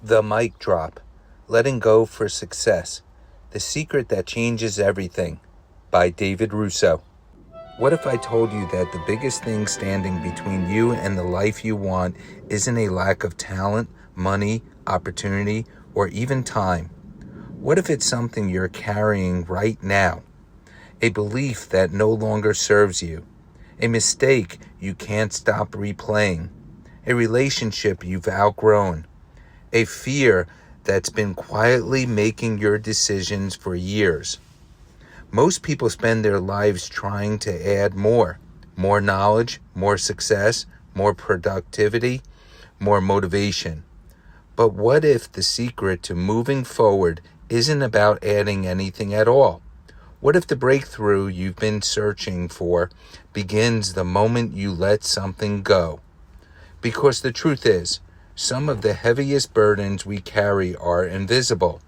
The Mic Drop, Letting Go for Success, The Secret That Changes Everything, by David Russo. What if I told you that the biggest thing standing between you and the life you want isn't a lack of talent, money, opportunity, or even time? What if it's something you're carrying right now? A belief that no longer serves you, a mistake you can't stop replaying, a relationship you've outgrown, a fear that's been quietly making your decisions for years. Most people spend their lives trying to add more knowledge, more success, more productivity, more motivation. But what if the secret to moving forward isn't about adding anything at all? What if the breakthrough you've been searching for begins the moment you let something go? Because the truth is, some of the heaviest burdens we carry are invisible,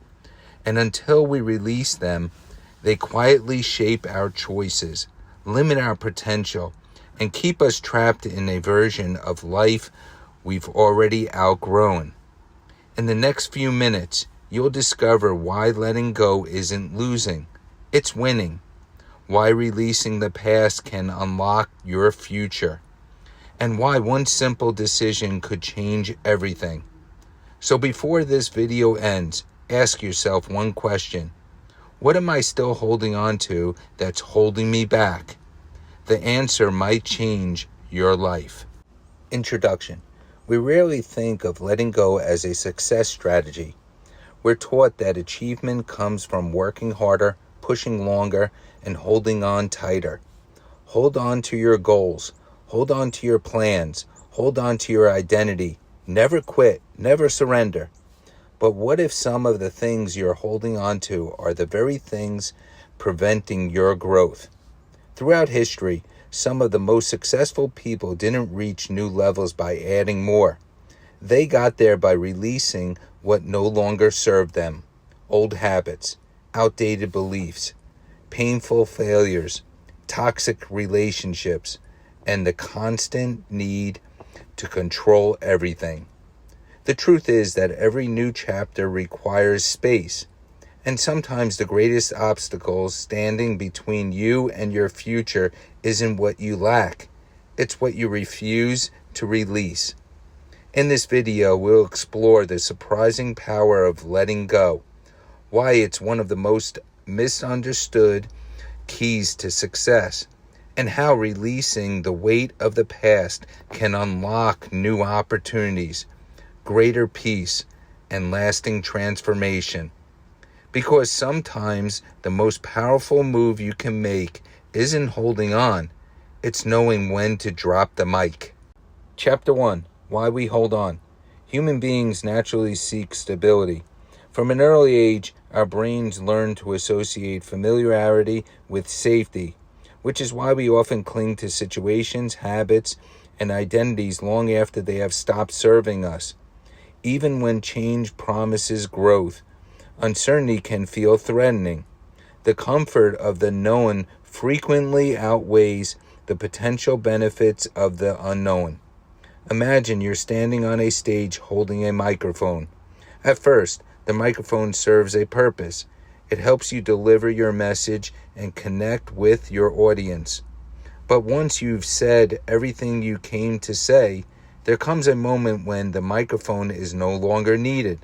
and until we release them, they quietly shape our choices, limit our potential, and keep us trapped in a version of life we've already outgrown. In the next few minutes, you'll discover why letting go isn't losing, it's winning, why releasing the past can unlock your future, and why one simple decision could change everything. So before this video ends, ask yourself one question. What am I still holding on to that's holding me back? The answer might change your life. Introduction. We rarely think of letting go as a success strategy. We're taught that achievement comes from working harder, pushing longer, and holding on tighter. Hold on to your goals. Hold on to your plans. Hold on to your identity. Never quit. Never surrender. But what if some of the things you're holding on to are the very things preventing your growth? Throughout history, some of the most successful people didn't reach new levels by adding more. They got there by releasing what no longer served them. Old habits, outdated beliefs, painful failures, toxic relationships, and the constant need to control everything. The truth is that every new chapter requires space, and sometimes the greatest obstacle standing between you and your future isn't what you lack, it's what you refuse to release. In this video, we'll explore the surprising power of letting go, why it's one of the most misunderstood keys to success, and how releasing the weight of the past can unlock new opportunities, greater peace, and lasting transformation. Because sometimes the most powerful move you can make isn't holding on, it's knowing when to drop the mic. Chapter 1. Why we hold on. Human beings naturally seek stability. From an early age, our brains learn to associate familiarity with safety, which is why we often cling to situations, habits, and identities long after they have stopped serving us. Even when change promises growth, uncertainty can feel threatening. The comfort of the known frequently outweighs the potential benefits of the unknown. Imagine you're standing on a stage holding a microphone. At first, the microphone serves a purpose. It helps you deliver your message and connect with your audience. But once you've said everything you came to say, there comes a moment when the microphone is no longer needed.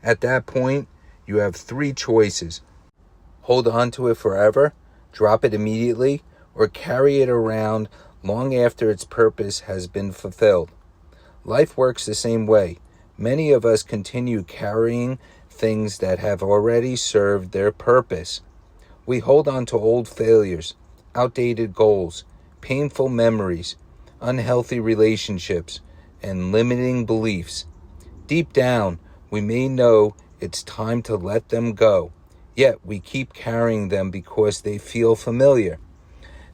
At that point, you have three choices. Hold on to it forever, drop it immediately, or carry it around long after its purpose has been fulfilled. Life works the same way. Many of us continue carrying things that have already served their purpose. We hold on to old failures, outdated goals, painful memories, unhealthy relationships, and limiting beliefs. Deep down, we may know it's time to let them go, yet we keep carrying them because they feel familiar.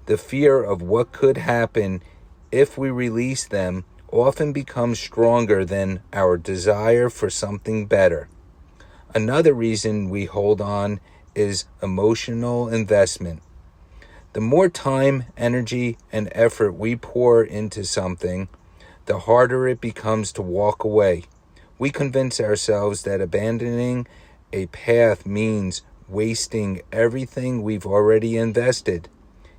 The fear of what could happen if we release them often becomes stronger than our desire for something better. Another reason we hold on is emotional investment. The more time, energy, and effort we pour into something, the harder it becomes to walk away. We convince ourselves that abandoning a path means wasting everything we've already invested.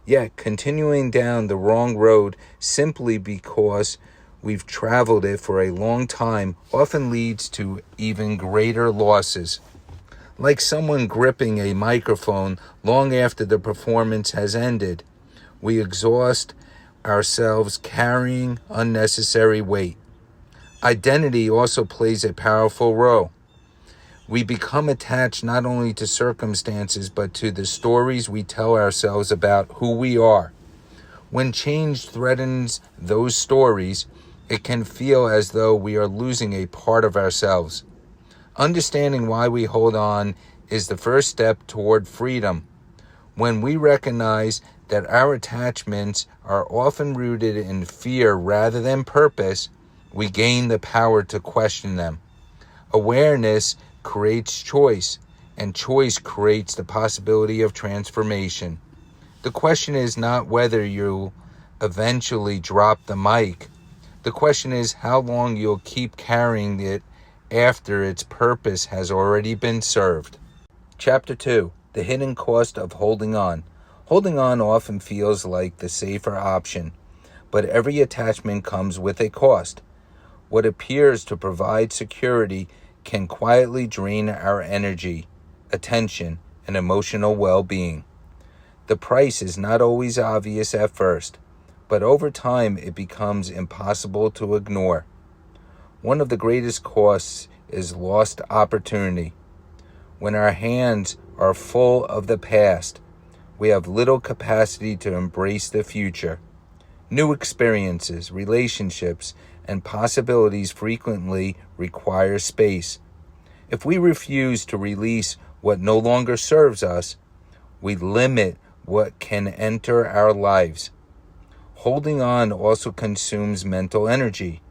Yet, continuing down the wrong road simply because we've traveled it for a long time often leads to even greater losses. Like someone gripping a microphone long after the performance has ended, we exhaust ourselves carrying unnecessary weight. Identity also plays a powerful role. We become attached not only to circumstances, but to the stories we tell ourselves about who we are. When change threatens those stories, it can feel as though we are losing a part of ourselves. Understanding why we hold on is the first step toward freedom. When we recognize that our attachments are often rooted in fear rather than purpose, we gain the power to question them. Awareness creates choice, and choice creates the possibility of transformation. The question is not whether you'll eventually drop the mic. The question is how long you'll keep carrying it after its purpose has already been served. Chapter 2. The hidden cost of holding on. Holding on often feels like the safer option, but every attachment comes with a cost. What appears to provide security can quietly drain our energy, attention, and emotional well-being. The price is not always obvious at first, but over time it becomes impossible to ignore. One of the greatest costs is lost opportunity. When our hands are full of the past, we have little capacity to embrace the future. New experiences, relationships, and possibilities frequently require space. If we refuse to release what no longer serves us, we limit what can enter our lives. Holding on also consumes mental energy.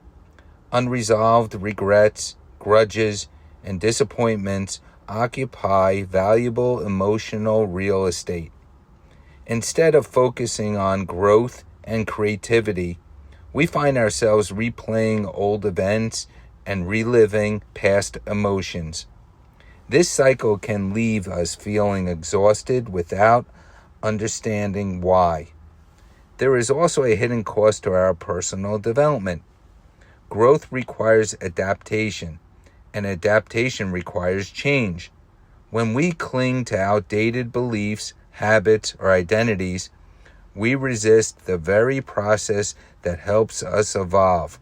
Unresolved regrets, grudges, and disappointments occupy valuable emotional real estate. Instead of focusing on growth and creativity, we find ourselves replaying old events and reliving past emotions. This cycle can leave us feeling exhausted without understanding why. There is also a hidden cost to our personal development. Growth requires adaptation, and adaptation requires change. When we cling to outdated beliefs, habits, or identities, we resist the very process that helps us evolve.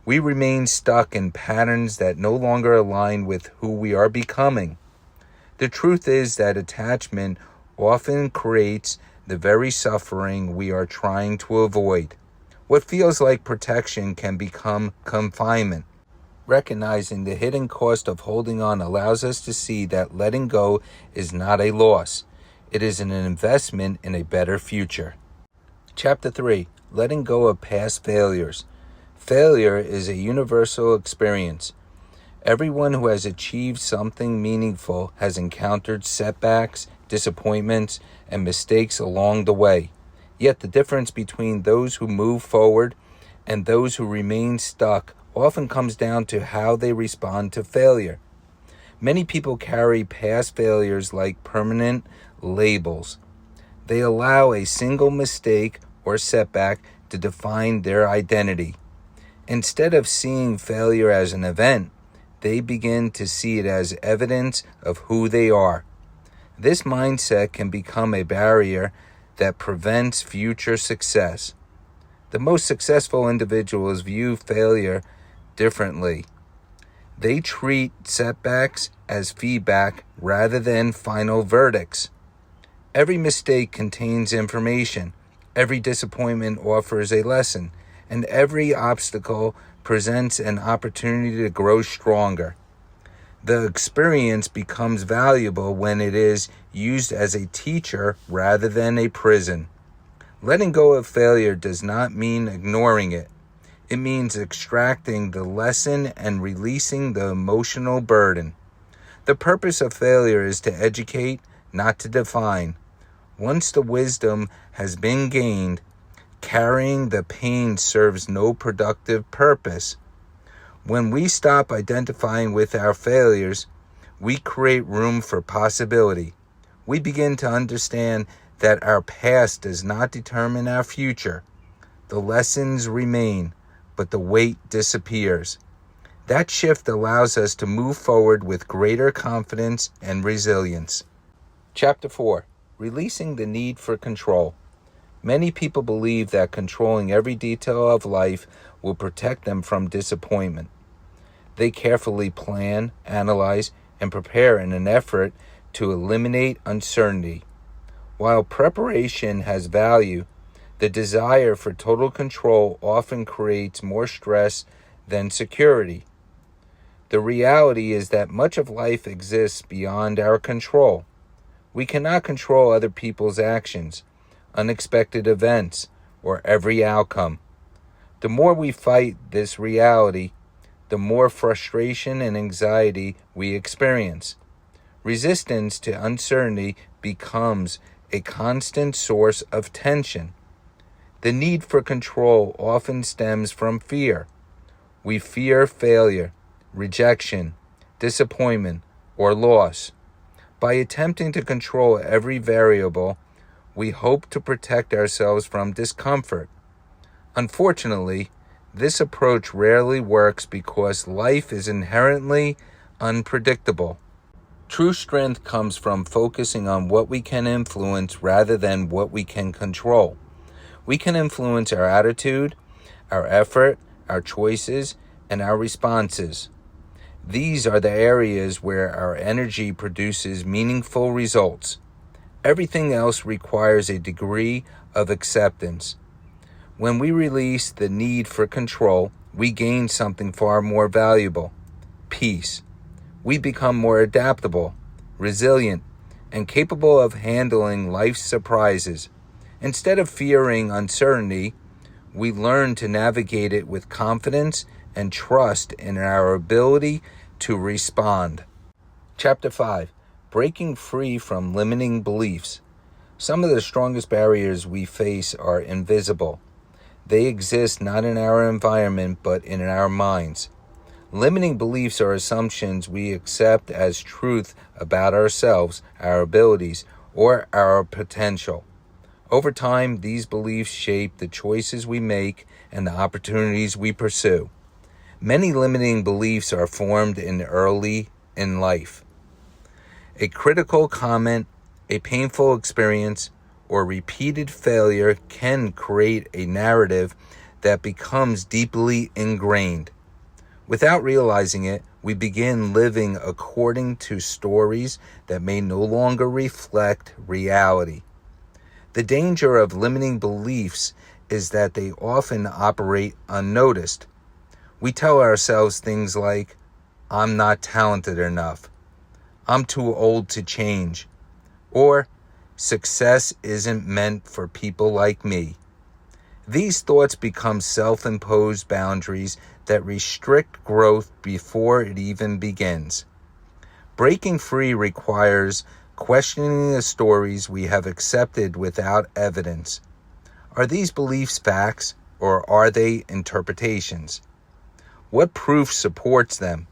We remain stuck in patterns that no longer align with who we are becoming. The truth is that attachment often creates the very suffering we are trying to avoid. What feels like protection can become confinement. Recognizing the hidden cost of holding on allows us to see that letting go is not a loss. It is an investment in a better future. Chapter 3. Letting go of past failures. Failure is a universal experience. Everyone who has achieved something meaningful has encountered setbacks, disappointments, and mistakes along the way. Yet the difference between those who move forward and those who remain stuck often comes down to how they respond to failure. Many people carry past failures like permanent labels. They allow a single mistake or setback to define their identity. Instead of seeing failure as an event, they begin to see it as evidence of who they are. This mindset can become a barrier that prevents future success. The most successful individuals view failure differently. They treat setbacks as feedback rather than final verdicts. Every mistake contains information. Every disappointment offers a lesson, and every obstacle presents an opportunity to grow stronger. The experience becomes valuable when it is used as a teacher rather than a prison. Letting go of failure does not mean ignoring it. It means extracting the lesson and releasing the emotional burden. The purpose of failure is to educate, not to define. Once the wisdom has been gained, carrying the pain serves no productive purpose. When we stop identifying with our failures, we create room for possibility. We begin to understand that our past does not determine our future. The lessons remain, but the weight disappears. That shift allows us to move forward with greater confidence and resilience. Chapter 4. Releasing the need for control. Many people believe that controlling every detail of life will protect them from disappointment. They carefully plan, analyze, and prepare in an effort to eliminate uncertainty. While preparation has value, the desire for total control often creates more stress than security. The reality is that much of life exists beyond our control. We cannot control other people's actions, unexpected events, or every outcome. The more we fight this reality, the more frustration and anxiety we experience. Resistance to uncertainty becomes a constant source of tension. The need for control often stems from fear. We fear failure, rejection, disappointment, or loss. By attempting to control every variable, we hope to protect ourselves from discomfort. Unfortunately, this approach rarely works because life is inherently unpredictable. True strength comes from focusing on what we can influence rather than what we can control. We can influence our attitude, our effort, our choices, and our responses. These are the areas where our energy produces meaningful results. Everything else requires a degree of acceptance. When we release the need for control, we gain something far more valuable: peace. We become more adaptable, resilient, and capable of handling life's surprises. Instead of fearing uncertainty, we learn to navigate it with confidence and trust in our ability to respond. Chapter 5. Breaking free from limiting beliefs. Some of the strongest barriers we face are invisible. They exist not in our environment, but in our minds. Limiting beliefs are assumptions we accept as truth about ourselves, our abilities, or our potential. Over time, these beliefs shape the choices we make and the opportunities we pursue. Many limiting beliefs are formed early in life. A critical comment, a painful experience, or repeated failure can create a narrative that becomes deeply ingrained. Without realizing it, we begin living according to stories that may no longer reflect reality. The danger of limiting beliefs is that they often operate unnoticed. We tell ourselves things like, "I'm not talented enough," "I'm too old to change," or "success isn't meant for people like me." These thoughts become self-imposed boundaries that restrict growth before it even begins. Breaking free requires questioning the stories we have accepted without evidence. Are these beliefs facts, or are they interpretations? What proof supports them,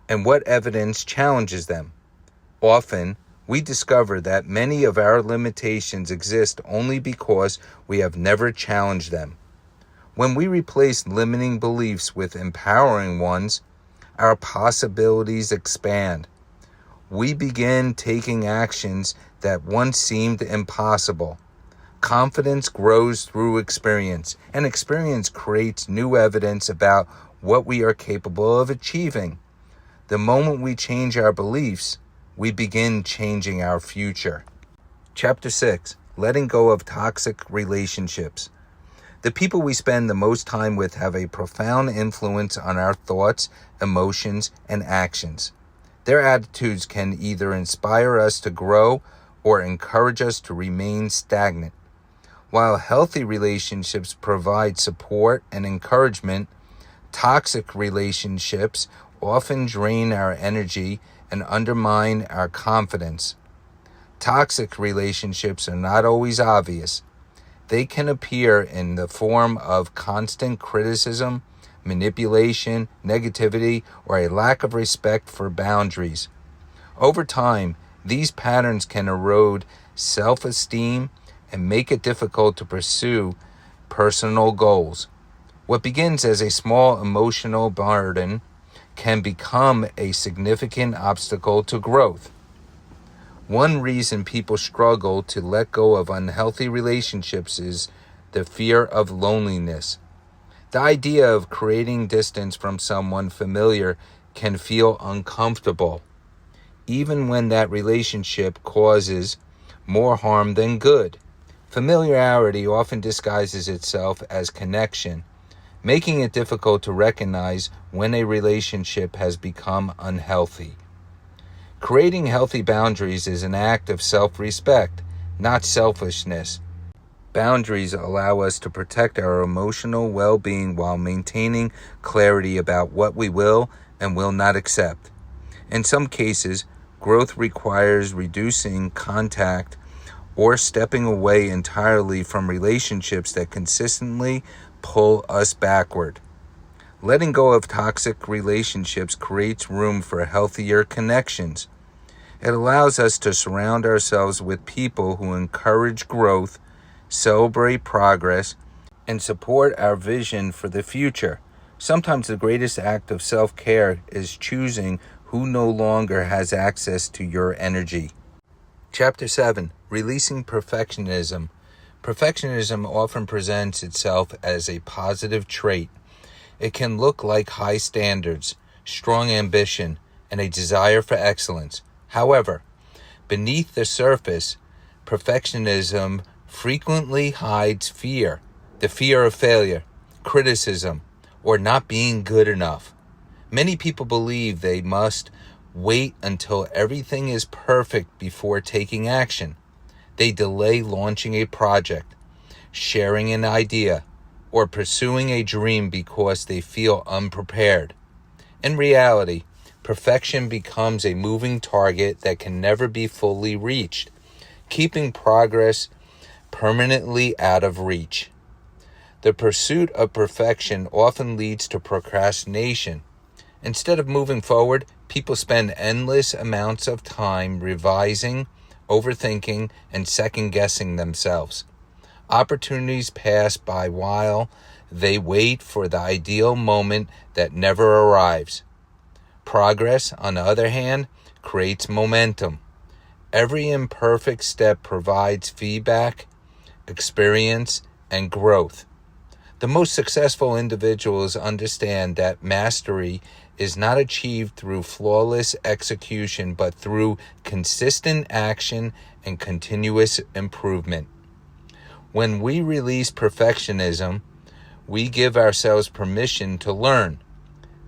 and what evidence challenges them? Often, we discover that many of our limitations exist only because we have never challenged them. When we replace limiting beliefs with empowering ones, our possibilities expand. We begin taking actions that once seemed impossible. Confidence grows through experience, and experience creates new evidence about what we are capable of achieving. The moment we change our beliefs, we begin changing our future. Chapter 6. Letting go of toxic relationships. The people we spend the most time with have a profound influence on our thoughts, emotions, and actions. Their attitudes can either inspire us to grow or encourage us to remain stagnant. While healthy relationships provide support and encouragement, toxic relationships often drain our energy and undermine our confidence. Toxic relationships are not always obvious. They can appear in the form of constant criticism, manipulation, negativity, or a lack of respect for boundaries. Over time, these patterns can erode self-esteem and make it difficult to pursue personal goals. What begins as a small emotional burden can become a significant obstacle to growth. One reason people struggle to let go of unhealthy relationships is the fear of loneliness. The idea of creating distance from someone familiar can feel uncomfortable, even when that relationship causes more harm than good. Familiarity often disguises itself as connection, making it difficult to recognize when a relationship has become unhealthy. Creating healthy boundaries is an act of self-respect, not selfishness. Boundaries allow us to protect our emotional well-being while maintaining clarity about what we will and will not accept. In some cases, growth requires reducing contact or stepping away entirely from relationships that consistently pull us backward. Letting go of toxic relationships creates room for healthier connections. It allows us to surround ourselves with people who encourage growth, celebrate progress, and support our vision for the future. Sometimes the greatest act of self-care is choosing who no longer has access to your energy. Chapter 7. Releasing perfectionism. Perfectionism often presents itself as a positive trait. It can look like high standards, strong ambition, and a desire for excellence. However, beneath the surface, perfectionism frequently hides fear, the fear of failure, criticism, or not being good enough. Many people believe they must wait until everything is perfect before taking action. They delay launching a project, sharing an idea, or pursuing a dream because they feel unprepared. In reality, perfection becomes a moving target that can never be fully reached, keeping progress permanently out of reach. The pursuit of perfection often leads to procrastination. Instead of moving forward, people spend endless amounts of time revising, overthinking, and second-guessing themselves. Opportunities pass by while they wait for the ideal moment that never arrives. Progress, on the other hand, creates momentum. Every imperfect step provides feedback, experience, and growth. The most successful individuals understand that mastery is not achieved through flawless execution, but through consistent action and continuous improvement. When we release perfectionism, we give ourselves permission to learn.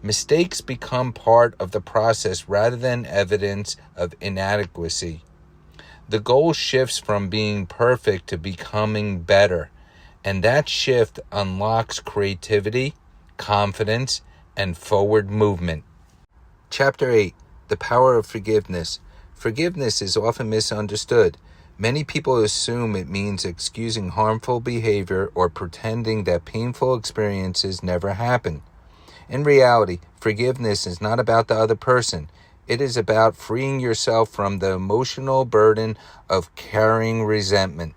Mistakes become part of the process rather than evidence of inadequacy. The goal shifts from being perfect to becoming better, and that shift unlocks creativity, confidence, and forward movement. Chapter 8. The Power of Forgiveness. Forgiveness is often misunderstood. Many people assume it means excusing harmful behavior or pretending that painful experiences never happen. In reality, forgiveness is not about the other person. It is about freeing yourself from the emotional burden of carrying resentment.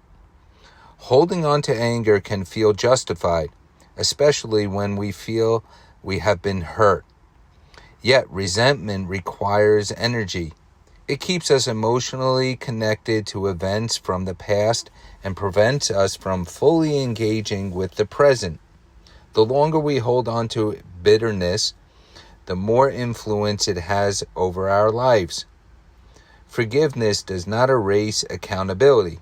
Holding on to anger can feel justified, especially when we feel we have been hurt. Yet resentment requires energy. It keeps us emotionally connected to events from the past and prevents us from fully engaging with the present. The longer we hold on to bitterness, the more influence it has over our lives. Forgiveness does not erase accountability.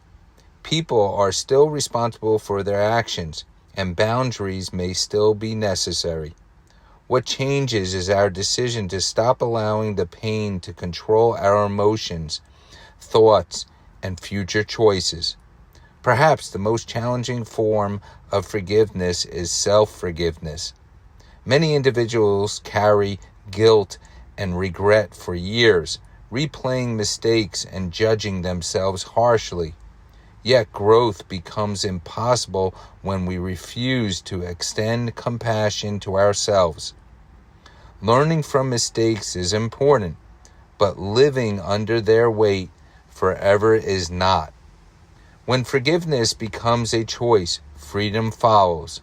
People are still responsible for their actions, and boundaries may still be necessary. What changes is our decision to stop allowing the pain to control our emotions, thoughts, and future choices. Perhaps the most challenging form of forgiveness is self-forgiveness. Many individuals carry guilt and regret for years, replaying mistakes and judging themselves harshly. Yet growth becomes impossible when we refuse to extend compassion to ourselves. Learning from mistakes is important, but living under their weight forever is not. When forgiveness becomes a choice, freedom follows.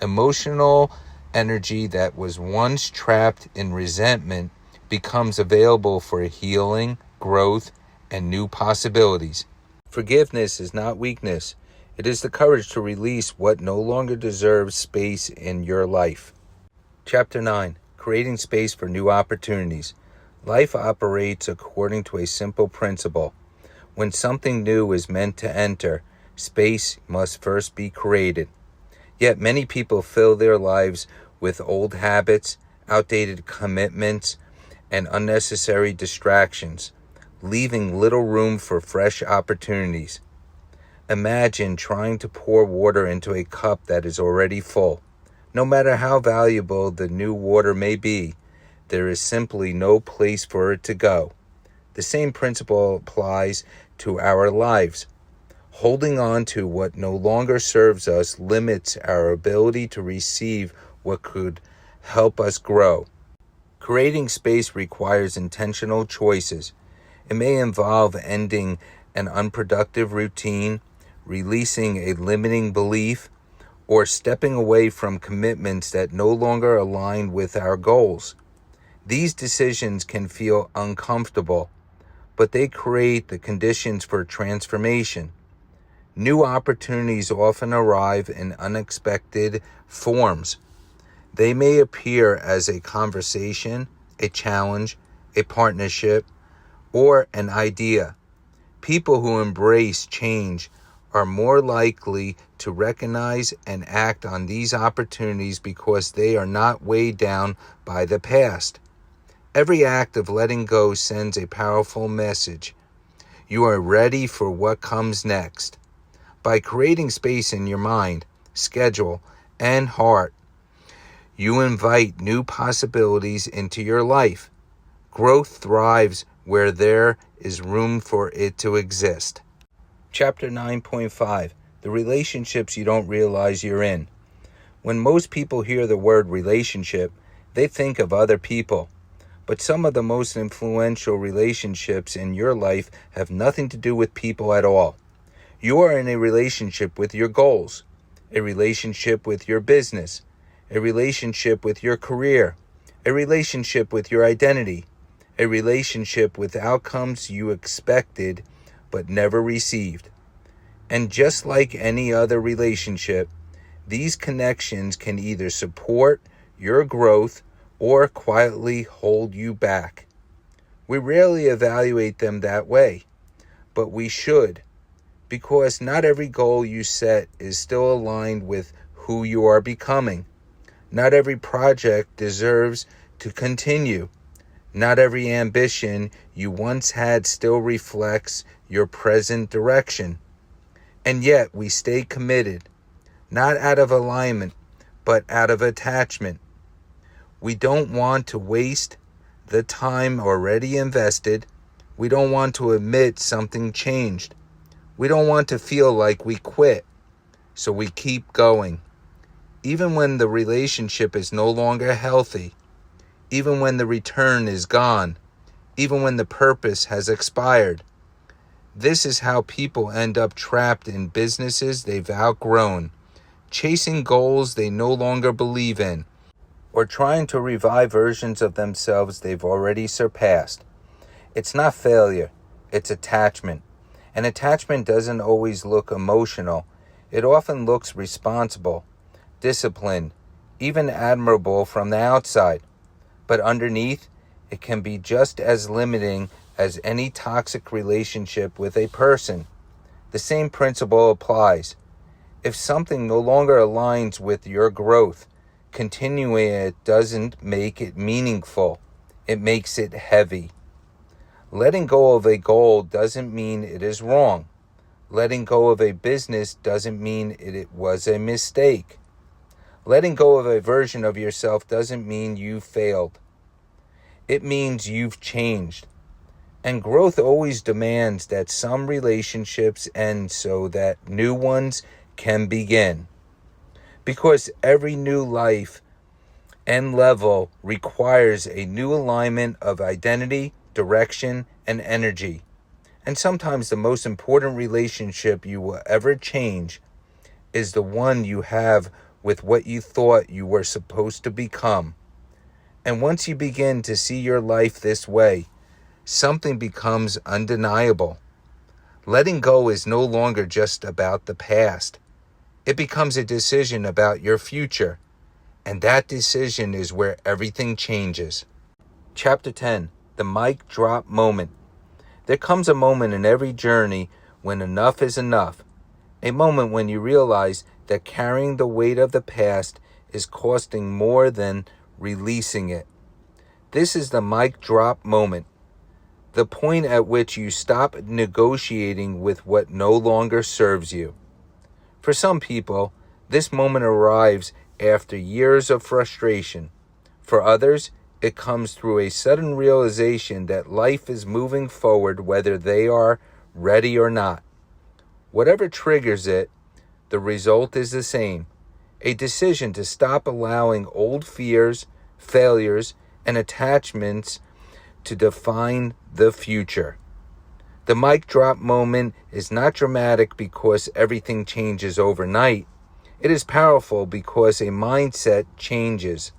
Emotional energy that was once trapped in resentment becomes available for healing, growth, and new possibilities. Forgiveness is not weakness. It is the courage to release what no longer deserves space in your life. Chapter 9. Creating space for new opportunities. Life operates according to a simple principle. When something new is meant to enter, space must first be created. Yet many people fill their lives with old habits, outdated commitments, and unnecessary distractions, leaving little room for fresh opportunities. Imagine trying to pour water into a cup that is already full. No matter how valuable the new water may be, there is simply no place for it to go. The same principle applies to our lives. Holding on to what no longer serves us limits our ability to receive what could help us grow. Creating space requires intentional choices. It may involve ending an unproductive routine, releasing a limiting belief, or stepping away from commitments that no longer align with our goals. These decisions can feel uncomfortable, but they create the conditions for transformation. New opportunities often arrive in unexpected forms. They may appear as a conversation, a challenge, a partnership, or an idea. People who embrace change are more likely to recognize and act on these opportunities because they are not weighed down by the past. Every act of letting go sends a powerful message. You are ready for what comes next. By creating space in your mind, schedule, and heart, you invite new possibilities into your life. Growth thrives where there is room for it to exist. Chapter 9.5. The relationships you don't realize you're in. When most people hear the word relationship, they think of other people. But some of the most influential relationships in your life have nothing to do with people at all. You are in a relationship with your goals, a relationship with your business, a relationship with your career, a relationship with your identity, a relationship with outcomes you expected but never received. And just like any other relationship, these connections can either support your growth or quietly hold you back. We rarely evaluate them that way, but we should, because not every goal you set is still aligned with who you are becoming. Not every project deserves to continue. Not every ambition you once had still reflects your present direction. And yet we stay committed, not out of alignment, but out of attachment. We don't want to waste the time already invested. We don't want to admit something changed. We don't want to feel like we quit. So we keep going. Even when the relationship is no longer healthy, even when the return is gone, even when the purpose has expired. This is how people end up trapped in businesses they've outgrown, chasing goals they no longer believe in, or trying to revive versions of themselves they've already surpassed. It's not failure, it's attachment. And attachment doesn't always look emotional. It often looks responsible, disciplined, even admirable from the outside. But underneath, it can be just as limiting as any toxic relationship with a person. The same principle applies. If something no longer aligns with your growth, continuing it doesn't make it meaningful. It makes it heavy. Letting go of a goal doesn't mean it is wrong. Letting go of a business doesn't mean it was a mistake. Letting go of a version of yourself doesn't mean you failed. It means you've changed. And growth always demands that some relationships end so that new ones can begin. Because every new life and level requires a new alignment of identity, direction, and energy. And sometimes the most important relationship you will ever change is the one you have with what you thought you were supposed to become. And once you begin to see your life this way, something becomes undeniable. Letting go is no longer just about the past. It becomes a decision about your future. And that decision is where everything changes. Chapter 10, the mic drop moment. There comes a moment in every journey when enough is enough. A moment when you realize that carrying the weight of the past is costing more than releasing it. This is the mic drop moment. The point at which you stop negotiating with what no longer serves you. For some people, this moment arrives after years of frustration. For others, it comes through a sudden realization that life is moving forward whether they are ready or not. Whatever triggers it, the result is the same. A decision to stop allowing old fears, failures, and attachments to define the future. The mic drop moment is not dramatic because everything changes overnight. It is powerful because a mindset changes.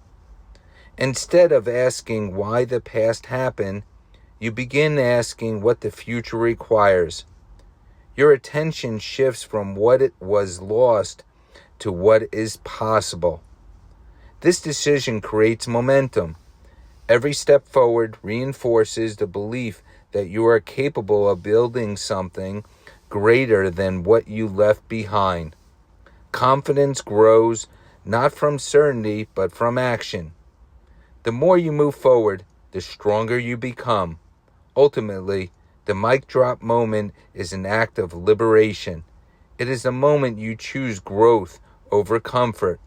Instead of asking why the past happened, you begin asking what the future requires. Your attention shifts from what it was lost to what is possible. This decision creates momentum. Every step forward reinforces the belief that you are capable of building something greater than what you left behind. Confidence grows not from certainty, but from action. The more you move forward, the stronger you become. Ultimately, the mic drop moment is an act of liberation. It is the moment you choose growth over comfort,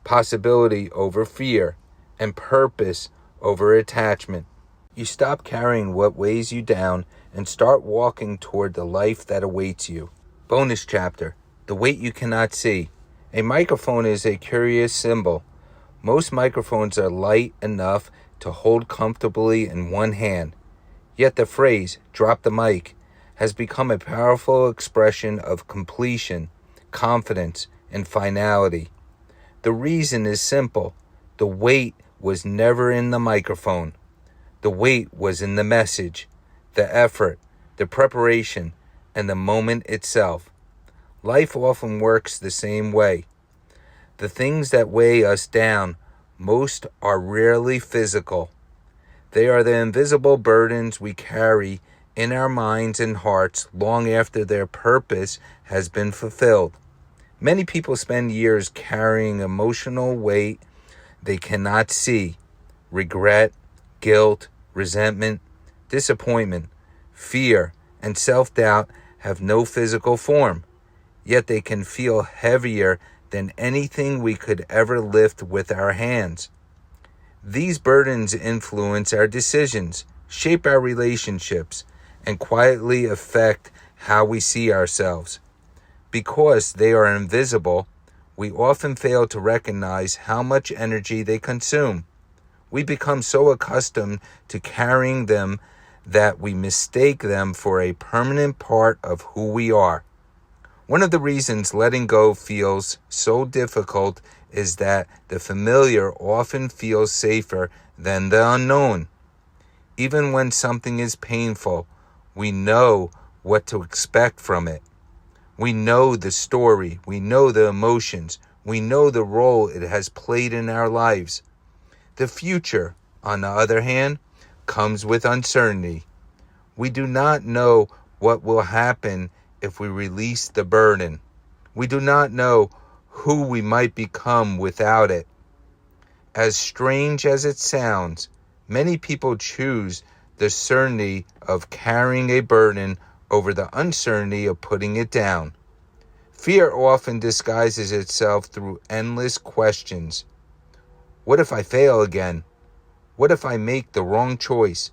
possibility over fear, and purpose over attachment. You stop carrying what weighs you down and start walking toward the life that awaits you. Bonus chapter, the weight you cannot see. A microphone is a curious symbol. Most microphones are light enough to hold comfortably in one hand. Yet the phrase, drop the mic, has become a powerful expression of completion, confidence, and finality. The reason is simple. The weight was never in the microphone. The weight was in the message, the effort, the preparation, and the moment itself. Life often works the same way. The things that weigh us down most are rarely physical. They are the invisible burdens we carry in our minds and hearts long after their purpose has been fulfilled. Many people spend years carrying emotional weight they cannot see. Regret, guilt, resentment, disappointment, fear, and self-doubt have no physical form, yet they can feel heavier than anything we could ever lift with our hands. These burdens influence our decisions, shape our relationships, and quietly affect how we see ourselves. Because they are invisible, we often fail to recognize how much energy they consume. We become so accustomed to carrying them that we mistake them for a permanent part of who we are. One of the reasons letting go feels so difficult is that the familiar often feels safer than the unknown. Even when something is painful, we know what to expect from it. We know the story, we know the emotions, we know the role it has played in our lives. The future, on the other hand, comes with uncertainty. We do not know what will happen if we release the burden. We do not know who we might become without it. As strange as it sounds, many people choose the certainty of carrying a burden over the uncertainty of putting it down. Fear often disguises itself through endless questions. What if I fail again? What if I make the wrong choice?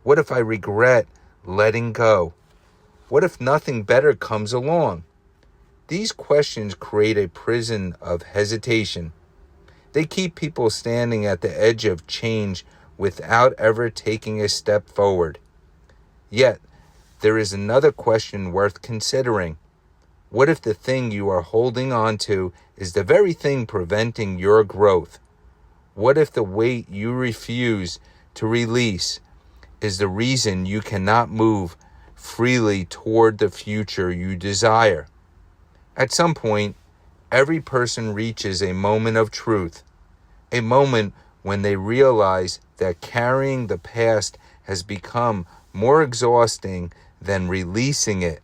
What if I regret letting go? What if nothing better comes along? These questions create a prison of hesitation. They keep people standing at the edge of change without ever taking a step forward. Yet, there is another question worth considering. What if the thing you are holding on to is the very thing preventing your growth? What if the weight you refuse to release is the reason you cannot move freely toward the future you desire? At some point, every person reaches a moment of truth, a moment when they realize that carrying the past has become more exhausting than releasing it.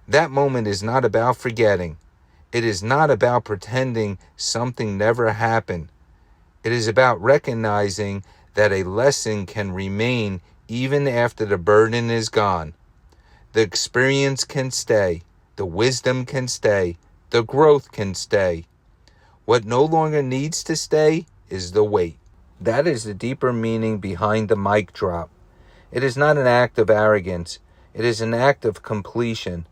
That moment is not about forgetting. It is not about pretending something never happened. It is about recognizing that a lesson can remain even after the burden is gone. The experience can stay. The wisdom can stay. The growth can stay. What no longer needs to stay is the weight. That is the deeper meaning behind the mic drop. It is not an act of arrogance. It is an act of completion.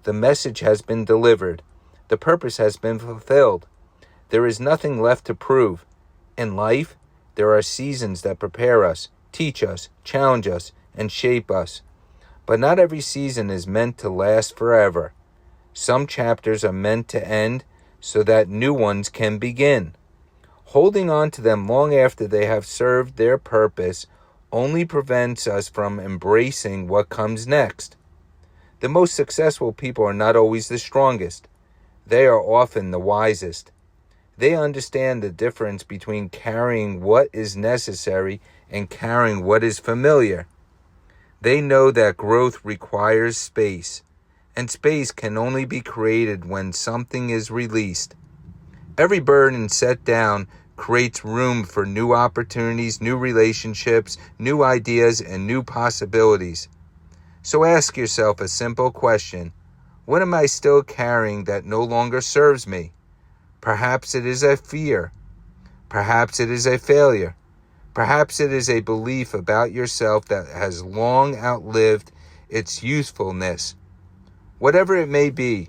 The message has been delivered. The purpose has been fulfilled. There is nothing left to prove. In life, there are seasons that prepare us, teach us, challenge us, and shape us. But not every season is meant to last forever. Some chapters are meant to end so that new ones can begin. Holding on to them long after they have served their purpose only prevents us from embracing what comes next. The most successful people are not always the strongest. They are often the wisest. They understand the difference between carrying what is necessary and carrying what is familiar. They know that growth requires space, and space can only be created when something is released. Every burden set down creates room for new opportunities, new relationships, new ideas, and new possibilities. So ask yourself a simple question. What am I still carrying that no longer serves me? Perhaps it is a fear. Perhaps it is a failure. Perhaps it is a belief about yourself that has long outlived its usefulness. Whatever it may be,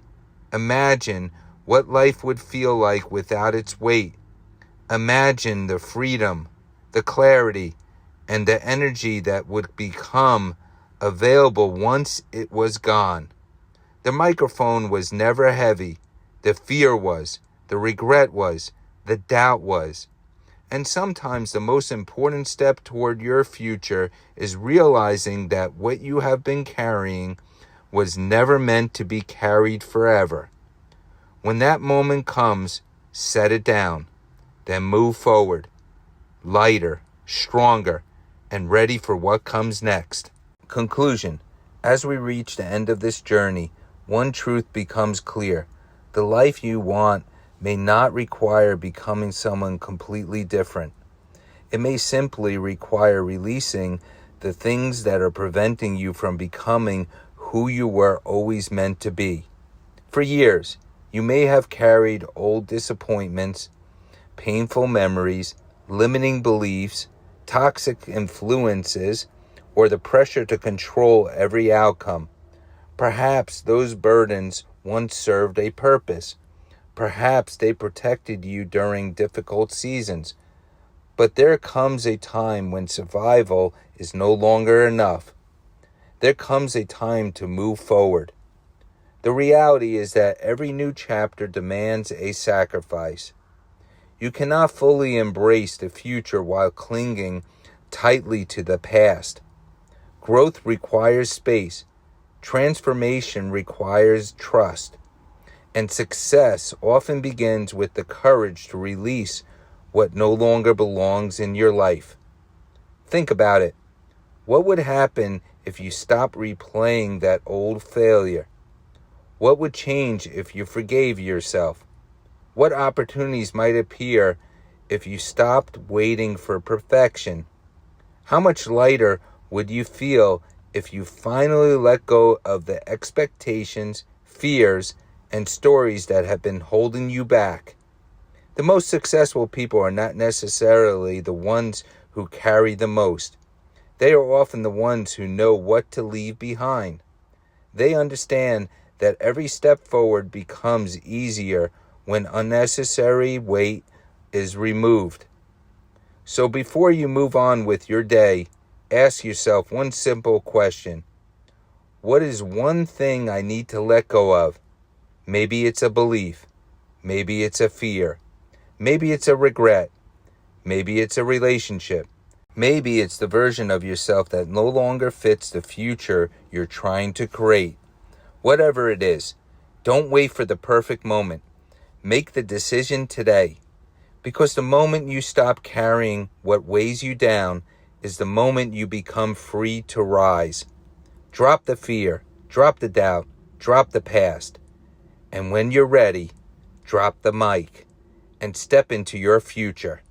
imagine what life would feel like without its weight. Imagine the freedom, the clarity, and the energy that would become available once it was gone. The microphone was never heavy. The fear was. The regret was. The doubt was. And sometimes the most important step toward your future is realizing that what you have been carrying was never meant to be carried forever. When that moment comes, set it down. Then move forward, lighter, stronger, and ready for what comes next. Conclusion. As we reach the end of this journey, one truth becomes clear. The life you want may not require becoming someone completely different. It may simply require releasing the things that are preventing you from becoming who you were always meant to be. For years, you may have carried old disappointments, painful memories, limiting beliefs, toxic influences, or the pressure to control every outcome. Perhaps those burdens once served a purpose. Perhaps they protected you during difficult seasons. But there comes a time when survival is no longer enough. There comes a time to move forward. The reality is that every new chapter demands a sacrifice. You cannot fully embrace the future while clinging tightly to the past. Growth requires space. Transformation requires trust. And success often begins with the courage to release what no longer belongs in your life. Think about it. What would happen if you stopped replaying that old failure? What would change if you forgave yourself? What opportunities might appear if you stopped waiting for perfection? How much lighter would you feel if you finally let go of the expectations, fears, and stories that have been holding you back? The most successful people are not necessarily the ones who carry the most. They are often the ones who know what to leave behind. They understand that every step forward becomes easier when unnecessary weight is removed. So before you move on with your day, ask yourself one simple question. What is one thing I need to let go of? Maybe it's a belief. Maybe it's a fear. Maybe it's a regret. Maybe it's a relationship. Maybe it's the version of yourself that no longer fits the future you're trying to create. Whatever it is, don't wait for the perfect moment. Make the decision today. Because the moment you stop carrying what weighs you down is the moment you become free to rise. Drop the fear, drop the doubt, drop the past. And when you're ready, drop the mic and step into your future.